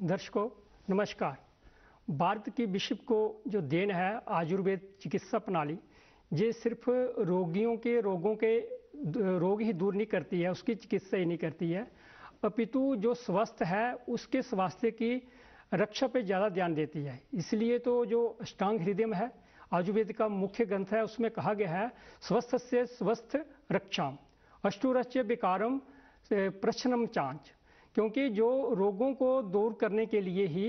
दर्शकों नमस्कार। भारत की विश्व को जो देन है आयुर्वेद चिकित्सा प्रणाली, ये सिर्फ रोगों के रोग ही दूर नहीं करती है, उसकी चिकित्सा ही नहीं करती है, अपितु जो स्वस्थ है उसके स्वास्थ्य की रक्षा पे ज़्यादा ध्यान देती है। इसलिए तो जो अष्टांग हृदय है आयुर्वेद का मुख्य ग्रंथ है, उसमें कहा गया है स्वस्थ से स्वस्थ रक्षाम अष्टुरस्य विकारम प्रश्नम चांच, क्योंकि जो रोगों को दूर करने के लिए ही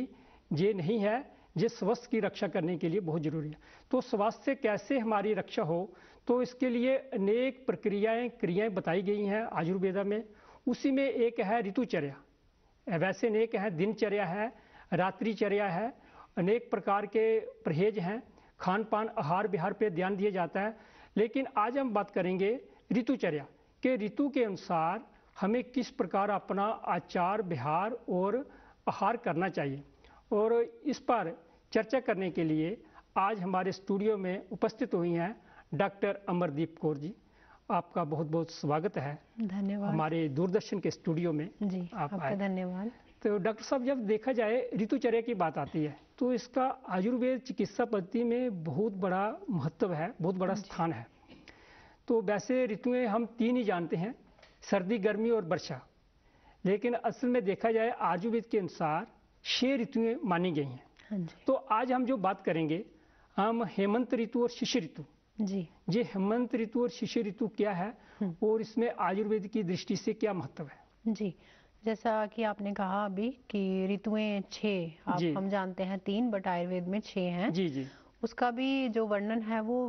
ये नहीं है, ये स्वास्थ्य की रक्षा करने के लिए बहुत जरूरी है। तो स्वास्थ्य कैसे हमारी रक्षा हो, तो इसके लिए अनेक क्रियाएं बताई गई हैं आयुर्वेदा में। उसी में एक है ऋतुचर्या, वैसे अनेक है, दिनचर्या है, रात्रिचर्या है, अनेक प्रकार के परहेज हैं, खान पान आहार विहार पे ध्यान दिया जाता है। लेकिन आज हम बात करेंगे ऋतुचर्या के, ऋतु के अनुसार हमें किस प्रकार अपना आचार विहार और आहार करना चाहिए। और इस पर चर्चा करने के लिए आज हमारे स्टूडियो में उपस्थित हुई हैं डॉक्टर अमरदीप कौर जी। आपका बहुत बहुत स्वागत है। धन्यवाद। हमारे दूरदर्शन के स्टूडियो में जी आपका धन्यवाद। तो डॉक्टर साहब, जब देखा जाए ऋतुचर्या की बात आती है तो इसका आयुर्वेद चिकित्सा पद्धति में बहुत बड़ा महत्व है, बहुत बड़ा स्थान है। तो वैसे ऋतुएं हम तीन ही जानते हैं, सर्दी, गर्मी और वर्षा, लेकिन असल में देखा जाए आयुर्वेद के अनुसार 6 ऋतुएं मानी गई हैं। हाँ जी। तो आज हम जो बात करेंगे हम हेमंत ऋतु और शिशिर ऋतु। जी, ये हेमंत ऋतु और शिशिर ऋतु क्या है और इसमें आयुर्वेद की दृष्टि से क्या महत्व है? जी, जैसा कि आपने कहा अभी कि ऋतुएं 6, हम जानते हैं 3, बट आयुर्वेद में 6 हैं। जी जी। उसका भी जो वर्णन है वो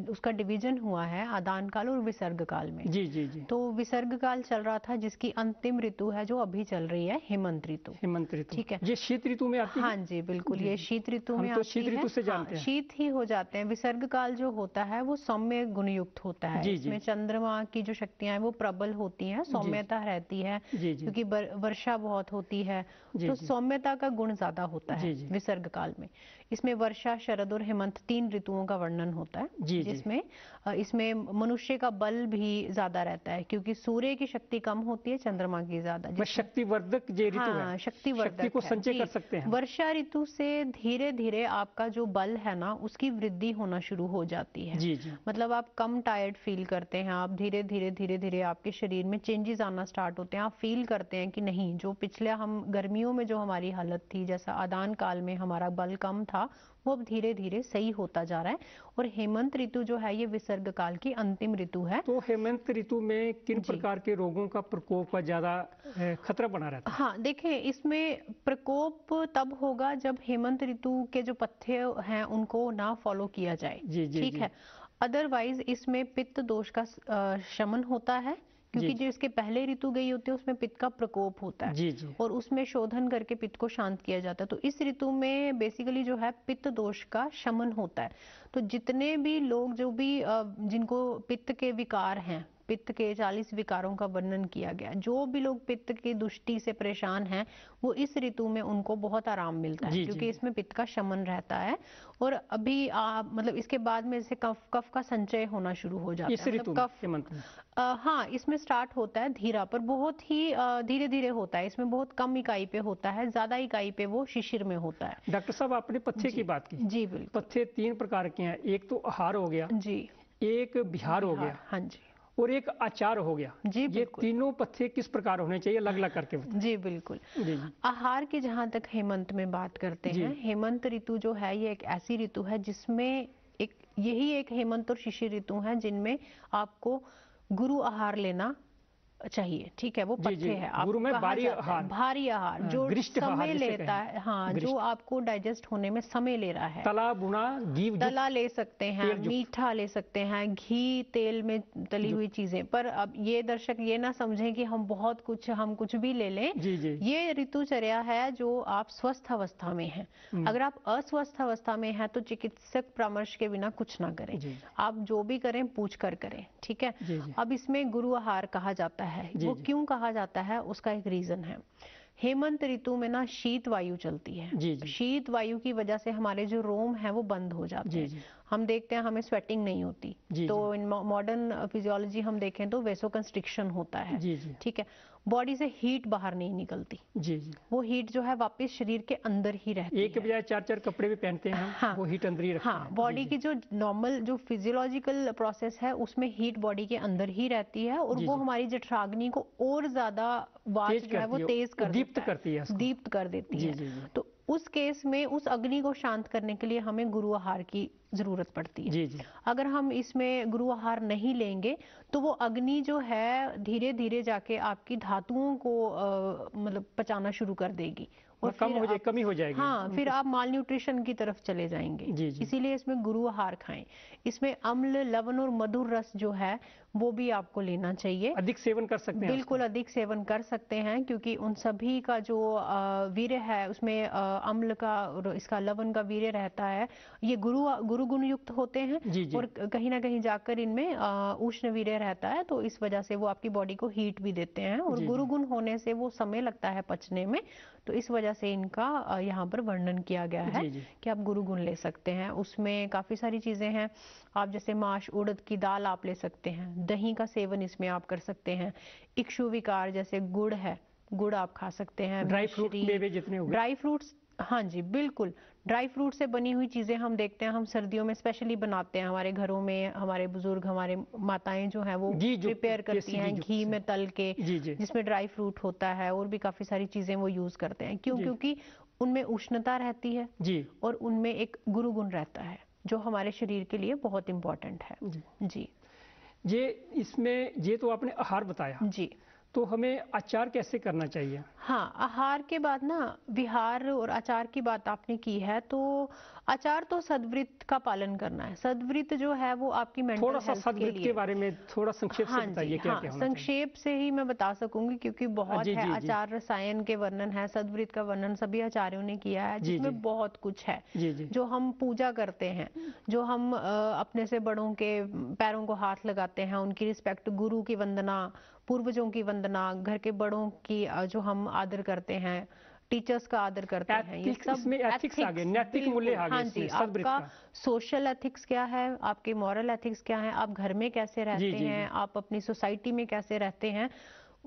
उसका डिवीजन हुआ है आदान काल और विसर्ग काल में। जी जी जी। तो विसर्ग काल चल रहा था, जिसकी अंतिम ऋतु है जो अभी चल रही है हेमंत ऋतु। हेमंत ऋतु, ठीक है। ये शीत ऋतु में आती है? हाँ जी बिल्कुल, ये शीत ऋतु में आती है। हम तो शीत ऋतु से जानते हैं। शीत ही हो जाते हैं। विसर्ग काल जो होता है वो सौम्य गुणयुक्त होता है। इसमें चंद्रमा की जो शक्तियां हैं वो प्रबल होती हैं, सौम्यता रहती है, क्योंकि वर्षा बहुत होती है, तो सौम्यता का गुण ज्यादा होता है विसर्ग काल में। इसमें वर्षा, शरद और हेमंत 3 ऋतुओं का वर्णन होता है, जिसमें इसमें मनुष्य का बल भी ज्यादा रहता है, क्योंकि सूर्य की शक्ति कम होती है, चंद्रमा की ज्यादा। शक्तिवर्धक ये ऋतु है, शक्तिवर्धक, शक्ति को संचय कर सकते हैं। वर्षा ऋतु से धीरे धीरे आपका जो बल है ना, उसकी वृद्धि होना शुरू हो जाती है। जी जी। मतलब आप कम टायर्ड फील करते हैं, आप धीरे धीरे आपके शरीर में चेंजेस आना स्टार्ट होते हैं। आप फील करते हैं कि नहीं, जो पिछले हम गर्मियों में जो हमारी हालत थी, जैसा आदान काल में हमारा बल कम था, वो अब धीरे धीरे सही होता जा रहा है। और हेमंत ऋतु जो है ये विसर्ग काल की अंतिम ऋतु है। तो हेमंत ऋतु में किन प्रकार के रोगों का प्रकोप का ज्यादा खतरा बना रहता है? हाँ देखें, इसमें प्रकोप तब होगा जब हेमंत ऋतु के जो पथ्य हैं उनको ना फॉलो किया जाए। ठीक है। अदरवाइज इसमें पित्त दोष का शमन होता है, क्योंकि जो इसके पहले ऋतु गई होती है उसमें पित्त का प्रकोप होता है। जी। और उसमें शोधन करके पित्त को शांत किया जाता है। तो इस ऋतु में बेसिकली जो है पित्त दोष का शमन होता है। तो जितने भी लोग जो भी जिनको पित्त के विकार हैं, पित्त के 40 विकारों का वर्णन किया गया, जो भी लोग पित्त की दुष्टि से परेशान हैं वो इस ऋतु में उनको बहुत आराम मिलता है, क्योंकि इसमें पित्त का शमन रहता है। और अभी मतलब इसके बाद में से कफ का संचय होना शुरू हो जाता है। मतलब कफ हाँ, इसमें स्टार्ट होता है धीरा, पर बहुत ही धीरे धीरे होता है। इसमें बहुत कम इकाई पे होता है, ज्यादा इकाई पे वो शिशिर में होता है। डॉक्टर साहब, आपने पथ्य की बात की। जी बिल्कुल। पथ्य 3 प्रकार के हैं, एक तो आहार हो गया जी, एक बिहार हो गया, हाँ जी, और एक आचार हो गया। जी ये तीनों पथ्य किस प्रकार होने चाहिए, अलग अलग करके बताएं। जी बिल्कुल। आहार की जहां तक हेमंत में बात करते हैं, हेमंत ऋतु जो है ये एक ऐसी ऋतु है जिसमें यही एक हेमंत और शिशिर ऋतु है जिनमें आपको गुरु आहार लेना चाहिए। ठीक है, वो पथ्य है। गुरु में भारी आहार जो समय लेता है, हाँ, जो आपको डाइजेस्ट होने में समय ले रहा है। तला भुना घी, तला ले सकते हैं, मीठा ले सकते हैं, घी तेल में तली हुई चीजें। पर अब ये दर्शक ये ना समझें कि हम कुछ भी ले लें। ये ऋतुचर्या है जो आप स्वस्थ अवस्था में हैं। अगर आप अस्वस्थ अवस्था में हैं तो चिकित्सक परामर्श के बिना कुछ ना करें। आप जो भी करें पूछ कर करें। ठीक है। अब इसमें गुरु आहार कहा जाता है। वो क्यों कहा जाता है, उसका एक रीजन है। हेमंत ऋतु में ना शीत वायु चलती है। शीत वायु की वजह से हमारे जो रोम है वो बंद हो जाते हैं। हम देखते हैं हमें स्वेटिंग नहीं होती। तो इन मॉडर्न फिजियोलॉजी हम देखें तो वेसो कंस्ट्रिक्शन होता है। ठीक है। बॉडी से हीट बाहर नहीं निकलती। जी जी। वो हीट जो है वापस शरीर के अंदर ही रहती है। एक के बजाय 4-4 कपड़े भी पहनते हैं हम। हाँ, वो हीट अंदर ही रखते हैं। बॉडी की जो नॉर्मल जो फिजियोलॉजिकल प्रोसेस है उसमें हीट बॉडी के अंदर ही रहती है और वो हमारी जठराग्नि को और ज्यादा वात जो है वो तेज कर दीप्त करती है, दीप्त कर देती है। तो उस केस में उस अग्नि को शांत करने के लिए हमें गुरु आहार की जरूरत पड़ती है। जी जी। अगर हम इसमें गुरु आहार नहीं लेंगे तो वो अग्नि जो है धीरे धीरे जाके आपकी धातुओं को मतलब पचाना शुरू कर देगी और कमी हो जाएगी। हाँ, फिर आप माल न्यूट्रिशन की तरफ चले जाएंगे। जी जी। इसीलिए इसमें गुरु आहार खाएं। इसमें अम्ल, लवण और मधुर रस जो है वो भी आपको लेना चाहिए। अधिक सेवन कर सकते हैं? बिल्कुल अधिक सेवन कर सकते हैं, क्योंकि उन सभी का जो वीर्य है उसमें अम्ल का और इसका लवण का वीर्य रहता है। ये गुरु गुण युक्त होते हैं। जी जी। और कहीं ना कहीं जाकर इनमें उष्ण वीर्य रहता है, तो इस वजह से वो आपकी बॉडी को हीट भी देते हैं और गुरु गुण होने से वो समय लगता है पचने में। तो इस वजह से इनका यहाँ पर वर्णन किया गया है कि आप गुरु गुण ले सकते हैं। उसमें काफी सारी चीजें हैं। आप जैसे माश, उड़द की दाल आप ले सकते हैं, दही का सेवन इसमें आप कर सकते हैं। इक्षु विकार जैसे गुड़ है, गुड़ आप खा सकते हैं। ड्राई फ्रूट मेवे जितने हो गए। ड्राई फ्रूट्स, हाँ जी बिल्कुल। ड्राई फ्रूट से बनी हुई चीजें हम देखते हैं, हम सर्दियों में स्पेशली बनाते हैं हमारे घरों में। हमारे बुजुर्ग, हमारे माताएं जो हैं वो प्रिपेयर करती हैं घी में तल के, जिसमें ड्राई फ्रूट होता है और भी काफी सारी चीजें वो यूज करते हैं। क्यों? क्योंकि उनमें उष्णता रहती है जी, और उनमें एक गुरु गुण रहता है जो हमारे शरीर के लिए बहुत इम्पोर्टेंट है। जी ये इसमें ये तो आपने आहार बताया जी, तो हमें आचार कैसे करना चाहिए? हाँ, आहार के बाद ना विहार और आचार की बात आपने की है, तो आचार तो सद्वृत्त का पालन करना है। सद्वृत्त जो है वो आपकी मेंटल थोड़ा सा सद्वृत्त के बारे में थोड़ा संक्षेप से बताइए। क्या क्या होना संक्षेप से ही मैं बता सकूंगी, क्योंकि बहुत है। आचार रसायन के वर्णन है, सद्वृत्त का वर्णन सभी आचार्यों ने किया है, जिसमें बहुत कुछ है। जो हम पूजा करते हैं, जो हम अपने से बड़ों के पैरों को हाथ लगाते हैं, उनकी रिस्पेक्ट, गुरु की वंदना, पूर्वजों की वंदना, घर के बड़ों की जो हम आदर करते हैं, टीचर्स का आदर करते हैं, ये सब एथिक्स आ गए, नैतिक मूल्य आ गए। हाँ जी, आपका सोशल एथिक्स क्या है, आपके मॉरल एथिक्स क्या है, आप घर में कैसे रहते हैं, आप अपनी सोसाइटी में कैसे रहते हैं,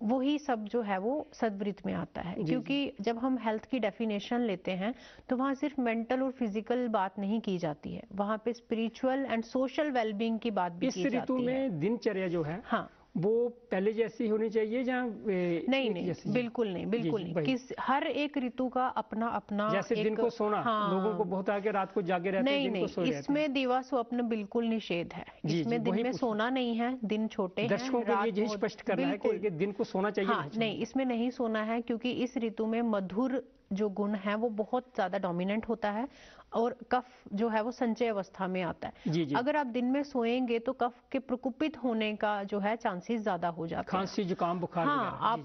वही सब जो है वो सद्वृत्त में आता है। क्योंकि जब हम हेल्थ की डेफिनेशन लेते हैं तो वहाँ सिर्फ मेंटल और फिजिकल बात नहीं की जाती है, वहाँ पे स्पिरिचुअल एंड सोशल वेलबींग की बात भी की जाती है। इस ऋतु में दिनचर्या जो है, हाँ, वो पहले जैसी होनी चाहिए या नहीं, बिल्कुल नहीं, बिल्कुल नहीं। हर एक ऋतु का अपना अपना, जैसे दिन को सोना, हाँ, लोगों को बहुत आगे रात को जागे रहते हैं, दिन को सो जाते हैं। इसमें दिवा स्वप्न बिल्कुल निषेध है। इसमें दिन में सोना नहीं है, दिन छोटे हैं। दर्शकों के लिए यही स्पष्ट करना है कि दिन को सोना चाहिए। हाँ, नहीं, इसमें नहीं सोना है, क्योंकि इस ऋतु में मधुर जो गुण है वो बहुत ज्यादा डोमिनेंट होता है और कफ जो है वो संचय अवस्था में आता है। अगर आप दिन में सोएंगे तो कफ के प्रकोपित होने का जो है चांसेस ज्यादा हो जाते हैं, खांसी, जुकाम, बुखार। हाँ,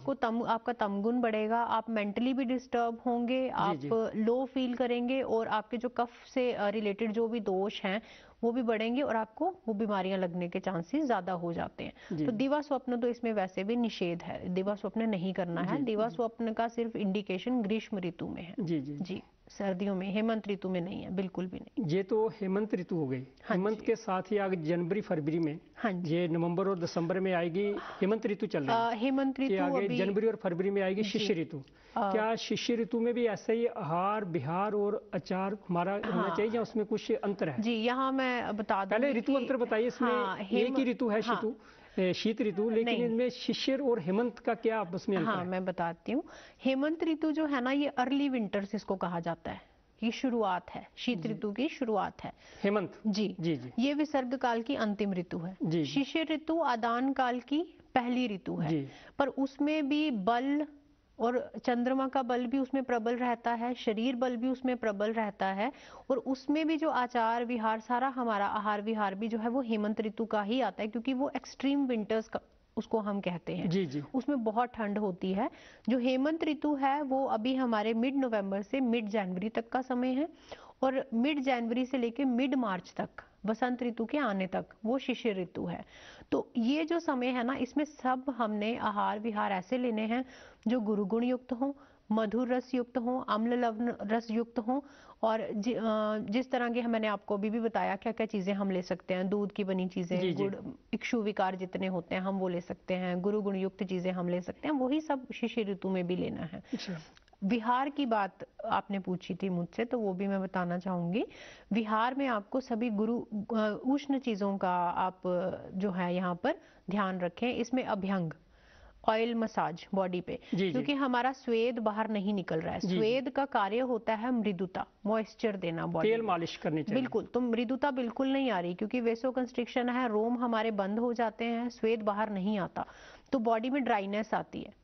आपका तमगुण बढ़ेगा, आप मेंटली भी डिस्टर्ब होंगे, आप लो फील करेंगे और आपके जो कफ से रिलेटेड जो भी दोष हैं वो भी बढ़ेंगे और आपको वो बीमारियां लगने के चांसेस ज्यादा हो जाते हैं। तो दिवा स्वप्न तो इसमें वैसे भी निषेध है, दिवा स्वप्न नहीं करना है। दिवा स्वप्न का सिर्फ इंडिकेशन ग्रीष्म ऋतु में है। जी, सर्दियों में, हेमंत ऋतु में नहीं है, बिल्कुल भी नहीं। ये तो हेमंत ऋतु हो गई। हेमंत के साथ ही आगे जनवरी फरवरी में, ये नवंबर और दिसंबर में आएगी हेमंत ऋतु चल रही है। हेमंत ऋतु आगे जनवरी और फरवरी में आएगी शिष्य ऋतु। क्या शिष्य ऋतु में भी ऐसा ही आहार, विहार और आचार हमारा होना चाहिए या उसमें कुछ अंतर है? जी, यहाँ मैं बता दूं, पहले ऋतु अंतर बताइए। इसमें एक ही ऋतु है शीत ऋतु, लेकिन इनमें शिशिर और हेमंत का क्या आपस में अंतर है? हाँ, मैं बताती हूँ। हेमंत ऋतु जो है ना, ये अर्ली विंटर्स इसको कहा जाता है, ये शुरुआत है, शीत ऋतु की शुरुआत है हेमंत। जी, ये विसर्ग काल की अंतिम ऋतु है। शिशिर ऋतु आदान काल की पहली ऋतु है, पर उसमें भी बल और चंद्रमा का बल भी उसमें प्रबल रहता है, शरीर बल भी उसमें प्रबल रहता है, और उसमें भी जो आचार विहार, सारा हमारा आहार विहार भी जो है वो हेमंत ऋतु का ही आता है, क्योंकि वो एक्सट्रीम विंटर्स का उसको हम कहते हैं। उसमें बहुत ठंड होती है। जो हेमंत ऋतु है वो अभी हमारे मिड नवंबर से मिड जनवरी तक का समय है, और मिड जनवरी से लेके मिड मार्च तक, वसंत ऋतु के आने तक, वो शिशिर ऋतु है। तो ये जो समय है ना, इसमें सब हमने आहार विहार ऐसे लेने हैं जो गुरु गुण युक्त हो, मधुर रस युक्त हो, अम्ल लवण रस युक्त हो, और जिस तरह के मैंने आपको अभी भी बताया क्या क्या चीजें हम ले सकते हैं, दूध की बनी चीजें, गुड़, इक्षु विकार जितने होते हैं हम वो ले सकते हैं, गुरु गुण युक्त चीजें हम ले सकते हैं, वही सब शिशिर ऋतु में भी लेना है। विहार की बात आपने पूछी थी मुझसे, तो वो भी मैं बताना चाहूंगी। विहार में आपको सभी गुरु उष्ण चीजों का आप जो है यहाँ पर ध्यान रखें। इसमें अभ्यंग, ऑयल मसाज बॉडी पे, क्योंकि हमारा स्वेद बाहर नहीं निकल रहा है। स्वेद का कार्य होता है मृदुता, मॉइस्चर देना बॉडी, तेल मालिश करनी चाहिए। बिल्कुल, तो मृदुता बिल्कुल नहीं आ रही क्योंकि वेसो कंस्ट्रिक्शन है, रोम हमारे बंद हो जाते हैं, स्वेद बाहर नहीं आता, तो बॉडी में ड्राइनेस आती है।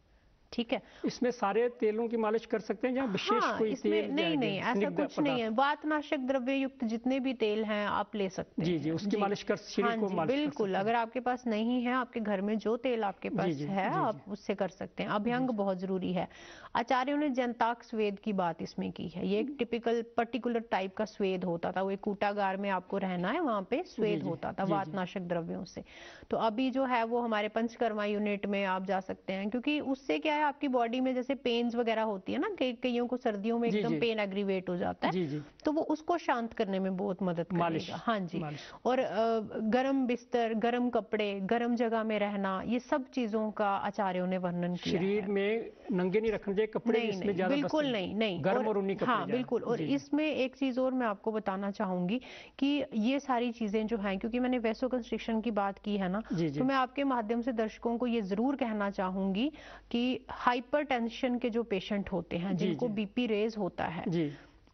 ठीक है, इसमें सारे तेलों की मालिश कर सकते हैं या विशेष कोई तेल? नहीं, ऐसा कुछ नहीं है। वातनाशक द्रव्य युक्त जितने भी तेल हैं आप ले सकते हैं। जी, उसकी मालिश कर शरीर को मालिश बिल्कुल, अगर आपके पास नहीं है, आपके घर में जो तेल आपके पास है आप उससे कर सकते हैं। अभ्यंग बहुत जरूरी है। आचार्यों ने जनताक स्वेद की बात इसमें की है। ये एक टिपिकल पर्टिकुलर टाइप का स्वेद होता था, वो एक कूटागार में आपको रहना है, वहां पे स्वेद होता था वातनाशक द्रव्यों से। तो अभी जो है वो हमारे पंचकर्मा यूनिट में आप जा सकते हैं, क्योंकि उससे क्या है आपकी बॉडी में जैसे पेन्स वगैरह होती है ना, कईयों को सर्दियों में एकदम पेन एग्रीवेट हो जाता है, तो वो उसको शांत करने में बहुत मदद करेगा। हाँ जी, और गर्म बिस्तर, गर्म कपड़े, गर्म जगह में रहना, ये सब चीजों का आचार्यों ने वर्णन किया। शरीर में नंगे नहीं रखने चाहिए कपड़े, इसमें ज्यादा बिल्कुल नहीं, गर्म और ऊनी कपड़े। हाँ बिल्कुल, और इसमें एक चीज और मैं आपको बताना चाहूंगी कि ये सारी चीजें जो हैं, क्योंकि मैंने वेसो कंस्ट्रिक्शन की बात की है ना, तो मैं आपके माध्यम से दर्शकों को ये जरूर कहना चाहूंगी कि हाइपरटेंशन के जो पेशेंट होते हैं, जिनको बीपी रेज होता है,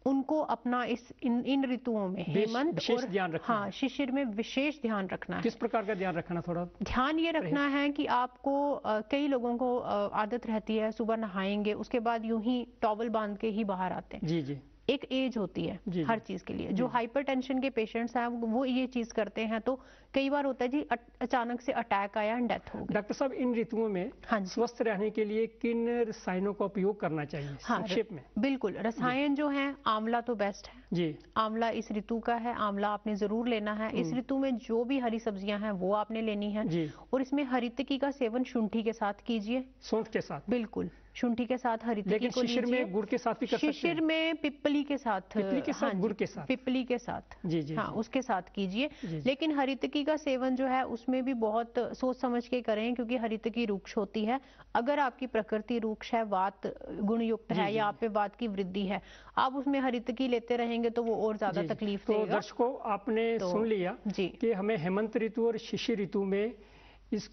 उनको अपना इन ऋतुओं में हेमंत और ध्यान रखना, हाँ शिशिर में विशेष ध्यान रखना है। किस प्रकार का ध्यान रखना? थोड़ा ध्यान ये रखना है कि आपको कई लोगों को आदत रहती है सुबह नहाएंगे, उसके बाद यूं ही टॉवल बांध के ही बाहर आते हैं। जी एक एज होती है हर चीज के लिए। जो हाइपरटेंशन के पेशेंट्स हैं वो ये चीज करते हैं, तो कई बार होता है जी अचानक से अटैक आया, डेथ हो गई। डॉक्टर साहब, इन ऋतुओं में स्वस्थ रहने के लिए किन रसायनों का उपयोग करना चाहिए? संक्षेप में। बिल्कुल, रसायन जो है, आंवला तो बेस्ट है जी। आंवला इस ऋतु का है, आंवला आपने जरूर लेना है। इस ऋतु में जो भी हरी सब्जियां हैं वो आपने लेनी है, और इसमें हरितकी का सेवन शुंठी के साथ कीजिए, सौंठ के साथ। बिल्कुल, शुंठी के साथ हरितकी को शिशिर में गुड़ के साथ भी कर सकते हैं। शिशिर में पिपली के साथ, गुड़ के साथ, पिपली के साथ जी हाँ, उसके साथ कीजिए। लेकिन हरितकी का सेवन जो है उसमें भी बहुत सोच समझ के करें, क्योंकि हरितकी रुक्ष होती है। अगर आपकी प्रकृति रुक्ष है, वात गुण युक्त है, या आप पे वात की वृद्धि है, आप उसमें हरितकी लेते रहेंगे तो वो और ज्यादा तकलीफ देगा। तो दर्शकों, आपने सुन लिया कि हमें हेमंत ऋतु और शिशिर ऋतु में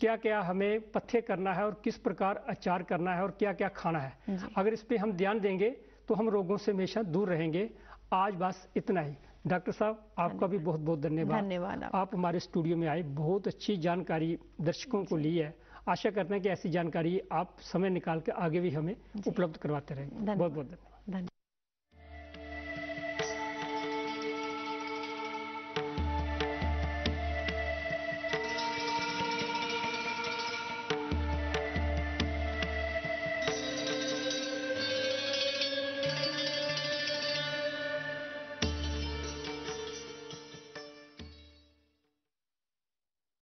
क्या क्या हमें पथ्य करना है और किस प्रकार आचार करना है और क्या क्या खाना है। अगर इस पे हम ध्यान देंगे तो हम रोगों से हमेशा दूर रहेंगे। आज बस इतना ही। डॉक्टर साहब, आपका भी बहुत बहुत धन्यवाद। आप हमारे स्टूडियो में आए, बहुत अच्छी जानकारी दर्शकों को ली है। आशा करते हैं कि ऐसी जानकारी आप समय निकाल के आगे भी हमें उपलब्ध करवाते रहेंगे। बहुत बहुत धन्यवाद।